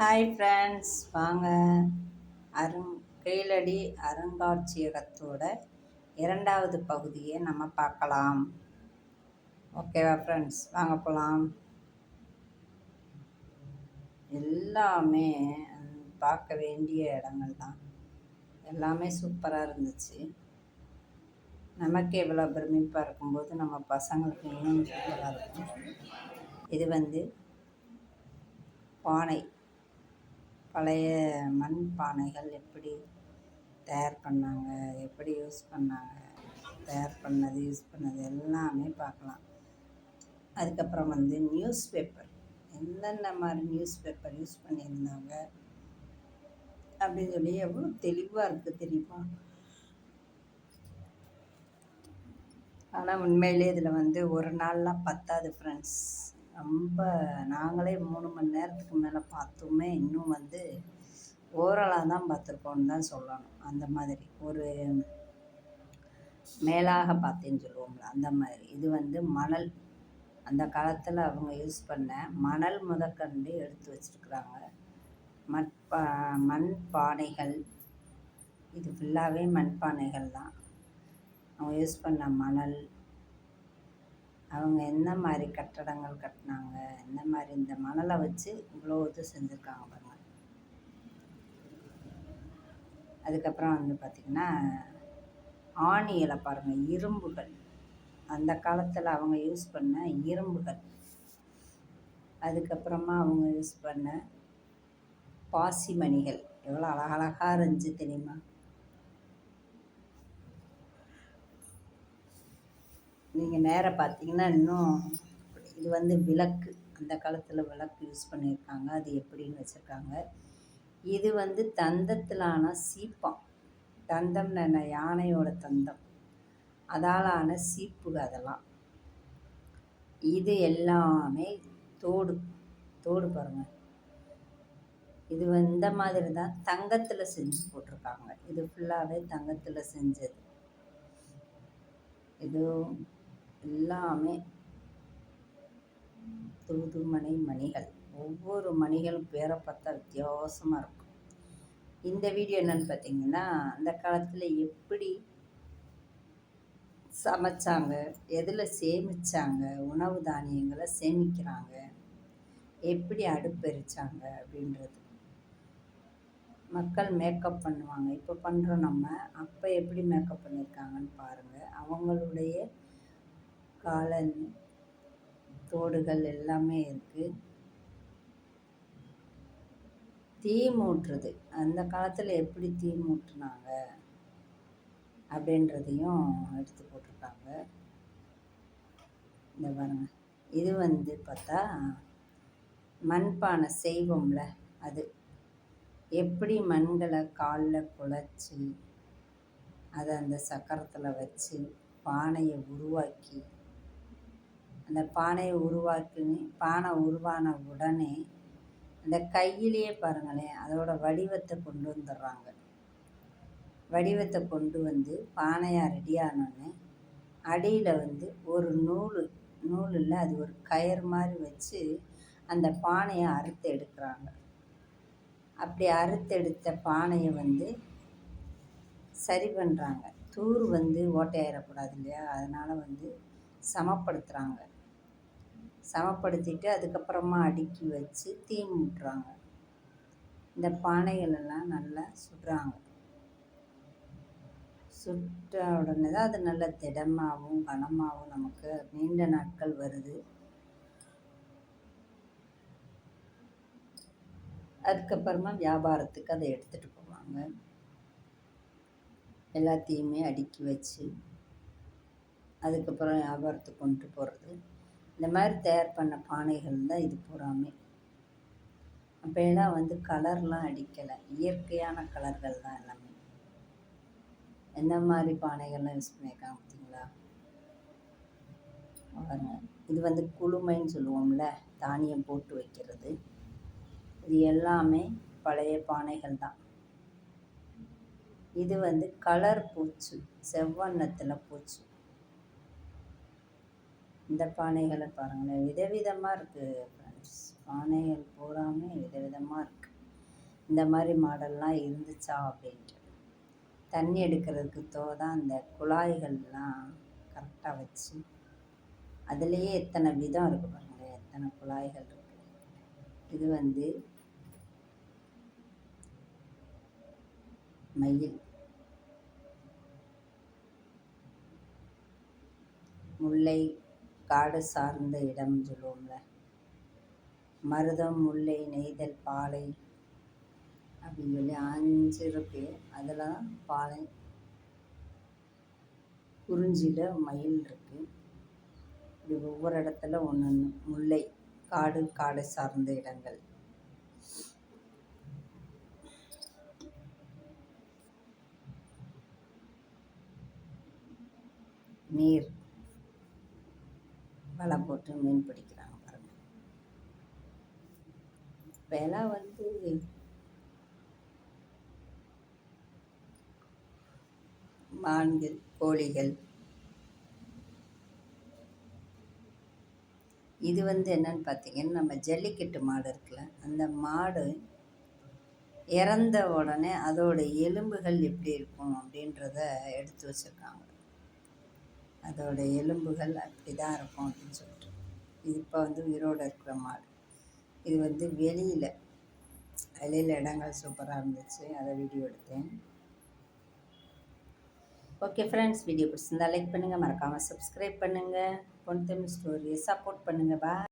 Hi friends, வாங்க கீழடி அருங்காட்சியகத்தோட 2வது பகுதியை நம்ம பார்க்கலாம். ஓகேவா ஃப்ரெண்ட்ஸ்? வாங்க போகலாம். எல்லாமே பார்க்க வேண்டிய இடங்கள் தான். எல்லாமே சூப்பராக இருந்துச்சு. நமக்கே இவ்வளோ பிரமிப்பாக இருக்கும்போது நம்ம பசங்களுக்கு இன்னும் சூப்பராக இருக்கும். இது பானை, பழைய மண் பானைகள் எப்படி தயார் பண்ணாங்க, எப்படி யூஸ் பண்ணாங்க, யூஸ் பண்ணது எல்லாமே பார்க்கலாம். அதுக்கப்புறம் நியூஸ் பேப்பர், என்னென்ன மாதிரி நியூஸ் பேப்பர் யூஸ் பண்ணியிருந்தாங்க அப்படின்னு சொல்லி எவ்வளோ தெளிவாக இருக்குது தெரியுமா? ஆனால் உண்மையிலே இதில் ஒரு நாள்லாம் பத்தாது ஃப்ரெண்ட்ஸ். ரொம்ப நாங்களே 3 மணி நேரத்துக்கு மேலே பார்த்துமே இன்னும் ஓரலாக தான் பார்த்துருக்கோன்னு தான் சொல்லணும். அந்த மாதிரி ஒரு மேலாக பார்த்தேன்னு சொல்லுவோம்ல, அந்த மாதிரி. இது மணல், அந்த காலத்தில் அவங்க யூஸ் பண்ண மணல் முதற்கண்டு எடுத்து வச்சுருக்குறாங்க. மண் பானைகள், இது ஃபுல்லாகவே மண் பானைகள் தான். அவங்க யூஸ் பண்ண மணல், அவங்க என்ன மாதிரி கட்டடங்கள் கட்டினாங்க, என்ன மாதிரி இந்த மணலை வச்சு இவ்வளோ இது செஞ்சுருக்காங்க பாருங்கள். அதுக்கப்புறம் பார்த்திங்கன்னா ஆணிகளை பாருங்கள், இரும்புகள், அந்த காலத்தில் அவங்க யூஸ் பண்ண இரும்புகள். அதுக்கப்புறமா அவங்க யூஸ் பண்ண பாசிமணிகள் எவ்வளோ அழகழகாக இருந்துச்சு தெரியுமா? நீங்கள் நேராக பார்த்தீங்கன்னா இன்னும் இது விளக்கு, அந்த காலத்தில் விளக்கு யூஸ் பண்ணியிருக்காங்க. அது எப்படின்னு வச்சுருக்காங்க. இது தந்தத்திலான சீப்பம், தந்தம்னு என்ன, யானையோட தந்தம், அதாலான சீப்புகள் அதெல்லாம். இது எல்லாமே தோடு பாருங்கள். இது இந்த மாதிரி தான் தங்கத்தில் செஞ்சு போட்டிருக்காங்க. இது ஃபுல்லாகவே தங்கத்தில் செஞ்சது. இது எல்லாமே தூதுமணி மணிகள். ஒவ்வொரு மணிகளும் பேரை பார்த்தா வித்தியாசமாக இருக்கும். இந்த வீடியோ என்னன்னு பார்த்தீங்கன்னா, அந்த காலத்தில் எப்படி சமைச்சாங்க, எதில் சேமித்தாங்க, உணவு தானியங்களை சேமிக்கிறாங்க, எப்படி அடுப்பெரிச்சாங்க அப்படின்றது. மக்கள் மேக்கப் பண்ணுவாங்க, இப்போ பண்ணுறோம் நம்ம. அப்போ எப்படி மேக்கப் பண்ணியிருக்காங்கன்னு பாருங்கள். அவங்களுடைய காலன் தோடுகள் எல்லாமே இருக்குது. தீ மூட்டுறது, அந்த காலத்தில் எப்படி தீ மூட்டுனாங்க அப்படின்றதையும் எடுத்து போட்டிருக்காங்க. இந்த பாருங்கள், இது பார்த்தா மண்பானை செய்வோம்ல, அது எப்படி மண்களை காலில் குழச்சி அதை அந்த சக்கரத்தில் வச்சு பானையை உருவாக்கி, அந்த பானையை பானை உருவான உடனே அந்த கையிலேயே பாருங்களேன், அதோட வடிவத்தை கொண்டு வந்துடுறாங்க. வடிவத்தை கொண்டு பானையாக ரெடியானோடனே அடியில் ஒரு நூலில் அது ஒரு கயிறு மாதிரி வச்சு அந்த பானையை அறுத்து எடுக்கிறாங்க. அப்படி அறுத்தெடுத்த பானையை சரி பண்ணுறாங்க. தூர் ஓட்டையாயிடக்கூடாது இல்லையா, அதனால் சமப்படுத்துகிறாங்க. சமப்படுத்திட்டு அதுக்கப்புறமா அடுக்கி வச்சு தீ மூட்டுறாங்க. இந்த பானைகளெல்லாம் நல்லா சுடுறாங்க. சுட்ட உடனே தான் அது நல்ல திடமாகவும் கனமாகவும் நமக்கு நீண்ட நாட்கள் வருது. அதுக்கப்புறமா வியாபாரத்துக்கு அதை எடுத்துகிட்டு போவாங்க. எல்லாத்தையுமே அடுக்கி வச்சு அதுக்கப்புறம் வியாபாரத்துக்கு கொண்டு போகிறது. இந்த மாதிரி தயார் பண்ண பானைகள் தான் இது பூராமே. அப்போ எல்லாம் கலர்லாம் அடிக்கலை, இயற்கையான கலர்கள் தான் எல்லாமே. எந்த மாதிரி பானைகள்லாம் யூஸ் பண்ணியிருக்காங்க பார்த்தீங்களா? இது குளுமைன்னு சொல்லுவோம்ல, தானியம் போட்டு வைக்கிறது. இது எல்லாமே பழைய பானைகள் தான். இது கலர் பூச்சு, செவ்வண்ணத்தில் பூச்சு. இந்த பானைகளை பாருங்களேன், விதவிதமாக இருக்குது ஃப்ரெண்ட்ஸ். பானைகள் பூராமே விதவிதமாக இருக்குது. இந்த மாதிரி மாடல்லாம் இருந்துச்சா அப்படின்ட்டு. தண்ணி எடுக்கிறதுக்கு தான் அந்த குழாய்கள்லாம் கரெக்டாக வச்சு, அதுலேயே எத்தனை விதம் இருக்குது பாருங்களேன், எத்தனை குழாய்கள் இருக்குது. இது வந்து மயில், முல்லை காடு சார்ந்த இடம் சொல்லுவோம்ல, மருதம், முல்லை, நெய்தல், பாலை அப்படின்னு சொல்லி 5 இருக்கு. அதெல்லாம் பாலை, குறிஞ்சியில் மயில் இருக்குது. இப்படி ஒவ்வொரு இடத்துல ஒன்று ஒன்று. முல்லை காடு சார்ந்த இடங்கள். நீர் வலை போட்டு மீன் பிடிக்கிறாங்க பாருங்க. இப்போலாம் வந்து மான்கள், கோழிகள், இது வந்து என்னன்னு பார்த்தீங்கன்னா, நம்ம ஜல்லிக்கட்டு மாடு இருக்குல்ல, அந்த மாடு இறந்த உடனே அதோட எலும்புகள் எப்படி இருக்கும் அப்படின்றத எடுத்து வச்சுருக்காங்க. அதோட எலும்புகள் அப்படி தான் இருக்கும் அப்படின்னு சொல்லிட்டு. இது இப்போ வந்து உயிரோடு இருக்கிற மாடு. இது வந்து வெளியில் இடங்கள் சூப்பராக இருந்துச்சு, அதை வீடியோ எடுத்தேன். ஓகே ஃப்ரெண்ட்ஸ், வீடியோ பிடிச்சிருந்தா லைக் பண்ணுங்கள், மறக்காமல் சப்ஸ்கிரைப் பண்ணுங்கள். பொன் தமிழ் ஸ்டோரியை சப்போர்ட் பண்ணுங்கள். பாய்.